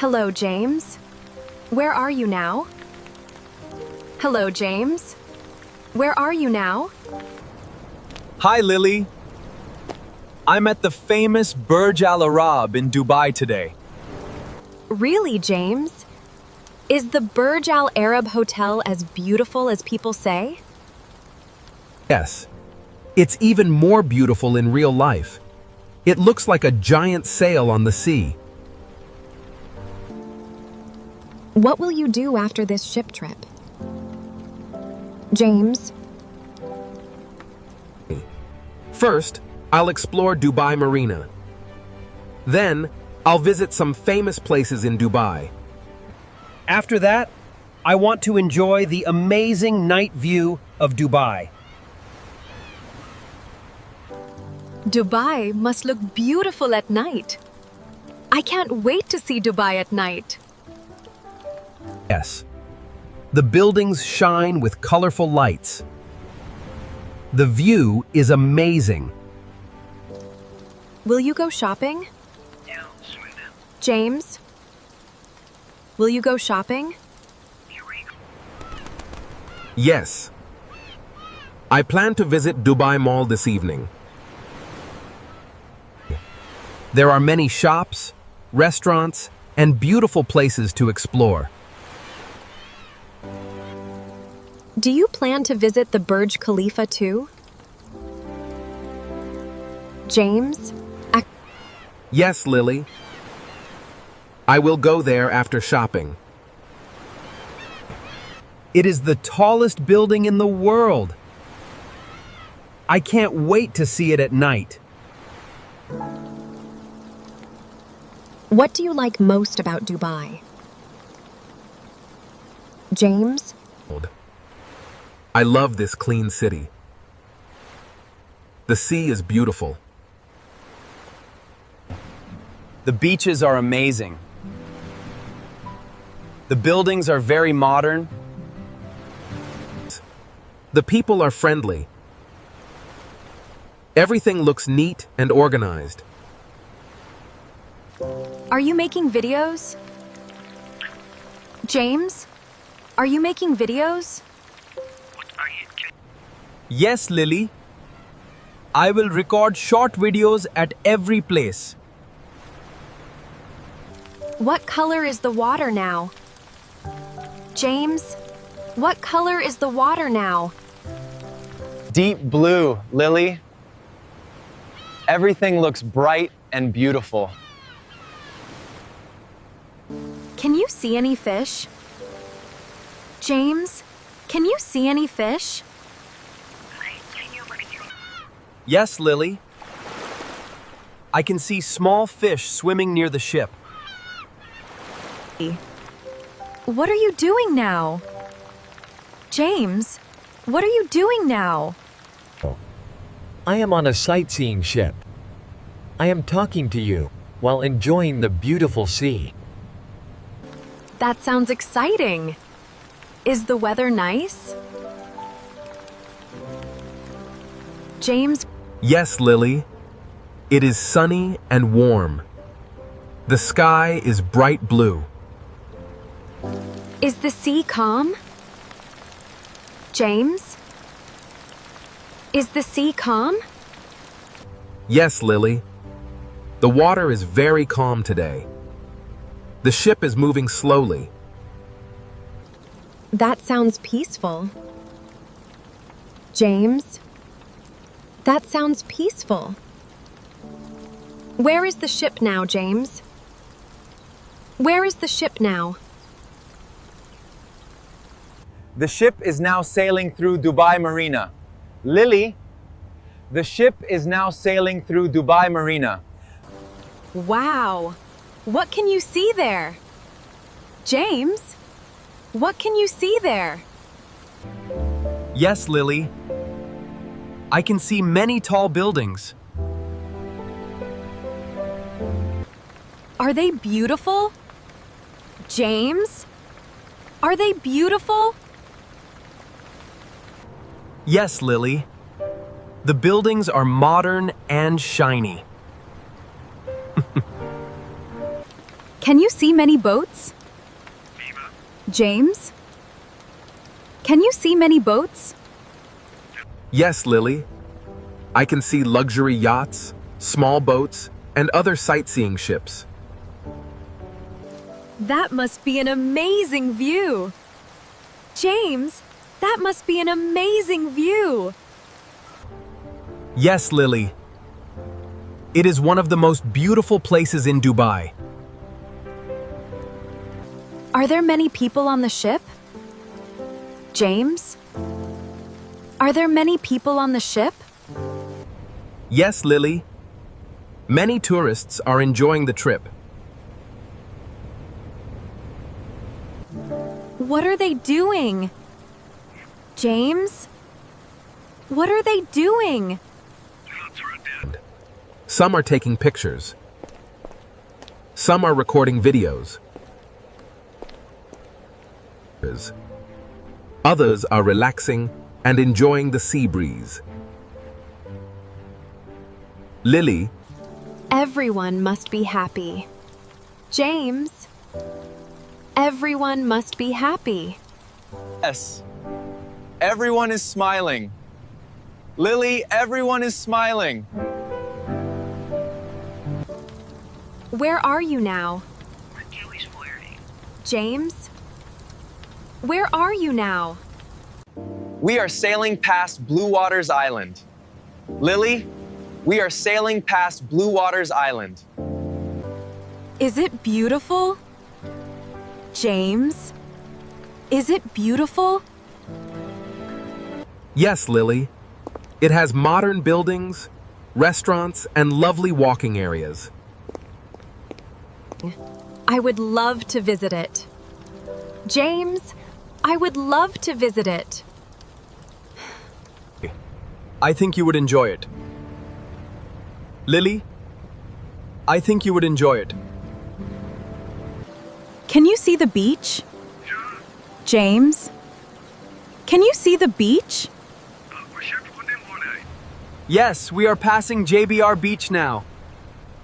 Hello, James. Where are you now? Hello, James. Where are you now? Hi, Lily. I'm at the famous Burj Al Arab in Dubai today. Really, James? Is the Burj Al Arab Hotel as beautiful as people say? Yes. It's even more beautiful in real life. It looks like a giant sail on the sea. What will you do after this ship trip? James, First, I'll explore Dubai Marina. Then, I'll visit some famous places in Dubai. After that, I want to enjoy the amazing night view of Dubai. Dubai must look beautiful at night. I can't wait to see Dubai at night. Yes. The buildings shine with colorful lights. The view is amazing. Will you go shopping? James, will you go shopping? Yes. I plan to visit Dubai Mall this evening. There are many shops, restaurants, and beautiful places to explore. Do you plan to visit the Burj Khalifa too? James, Yes, Lily. I will go there after shopping. It is the tallest building in the world. I can't wait to see it at night. what do you like most about Dubai? James, I love this clean city. The sea is beautiful. The beaches are amazing. The buildings are very modern. The people are friendly. Everything looks neat and organized. are you making videos? James, are you making videos? Yes, Lily. I will record short videos at every place. What color is the water now? James, what color is the water now? Deep blue, Lily. Everything looks bright and beautiful. Can you see any fish? James, can you see any fish? Yes, Lily. I can see small fish swimming near the ship. What are you doing now? James, what are you doing now? I am on a sightseeing ship. I am talking to you while enjoying the beautiful sea. That sounds exciting. Is the weather nice? James, Yes, Lily. It is sunny and warm. The sky is bright blue. is the sea calm? James, is the sea calm? Yes, Lily. The water is very calm today. The ship is moving slowly. That sounds peaceful. James, that sounds peaceful. Where is the ship now, James? Where is the ship now? The ship is now sailing through Dubai Marina. Lily, the ship is now sailing through Dubai Marina. Wow! What can you see there? James, what can you see there? Yes, Lily. I can see many tall buildings. Are they beautiful? James, are they beautiful? Yes, Lily. The buildings are modern and shiny. Can you see many boats? James? Can you see many boats? Yes, Lily. I can see luxury yachts, small boats, and other sightseeing ships. That must be an amazing view. James, that must be an amazing view. Yes, Lily. It is one of the most beautiful places in Dubai. Are there many people on the ship? James? Are there many people on the ship? Yes, Lily. Many tourists are enjoying the trip. What are they doing? James? What are they doing? Some are taking pictures. Some are recording videos. Others are relaxing and enjoying the sea breeze. Lily, Everyone must be happy. James? Everyone must be happy. Yes. Everyone is smiling. Lily, everyone is smiling. Where are you now? James? Where are you now? We are sailing past Blue Waters Island. Lily, we are sailing past Blue Waters Island. Is it beautiful? James? Is it beautiful? yes, Lily. It has modern buildings, restaurants, and lovely walking areas. I would love to visit it. James, I would love to visit it. I think you would enjoy it. Lily, I think you would enjoy it. Can you see the beach? James? Can you see the beach? Yes, we are passing JBR Beach now.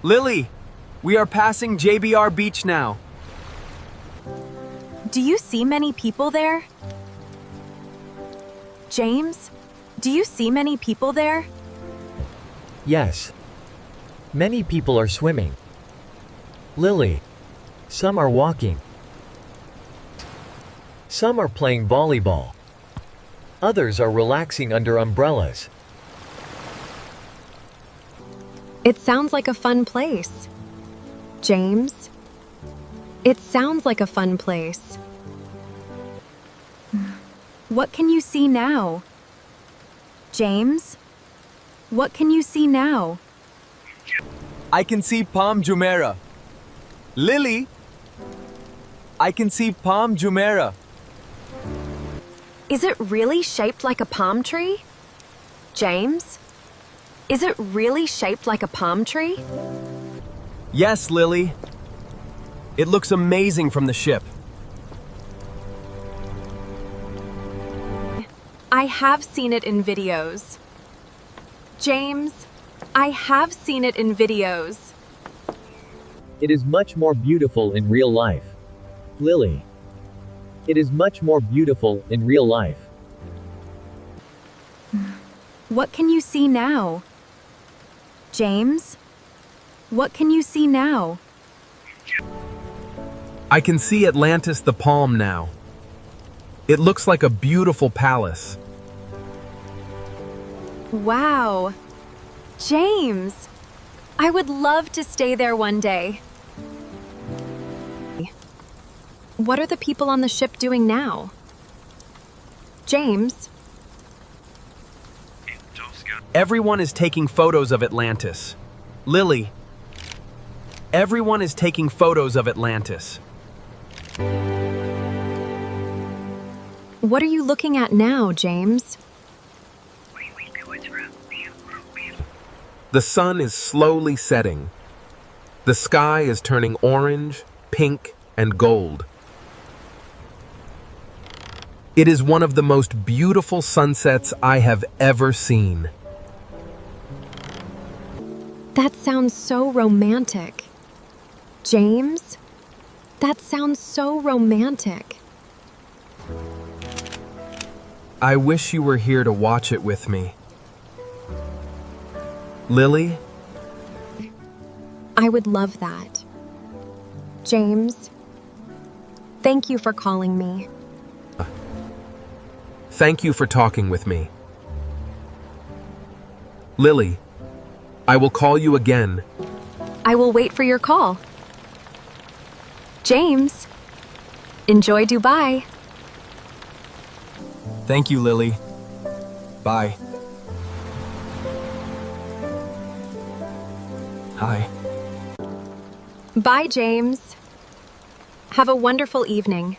Lily, we are passing JBR Beach now. Do you see many people there? James, do you see many people there? Yes. Many people are swimming. Lily. Some are walking. Some are playing volleyball. Others are relaxing under umbrellas. It sounds like a fun place. James? It sounds like a fun place. What can you see now? James? What can you see now? I can see Palm Jumeirah. Lily, I can see Palm Jumeirah. Is it really shaped like a palm tree? James? Is it really shaped like a palm tree? Yes, Lily. It looks amazing from the ship. I have seen it in videos. James, I have seen it in videos. It is much more beautiful in real life. Lily. It is much more beautiful in real life. What can you see now? James? What can you see now? I can see Atlantis the Palm now. It looks like a beautiful palace. Wow. James, I would love to stay there one day. What are the people on the ship doing now? James? Everyone is taking photos of Atlantis. Lily, everyone is taking photos of Atlantis. What are you looking at now, James? The sun is slowly setting. The sky is turning orange, pink, and gold. It is one of the most beautiful sunsets I have ever seen. That sounds so romantic. James, That sounds so romantic. I wish you were here to watch it with me. Lily, I would love that. James, thank you for calling me. Thank you for talking with me. Lily, I will call you again. I will wait for your call. James, enjoy Dubai. thank you, Lily. Bye. Hi. Bye, James. Have a wonderful evening.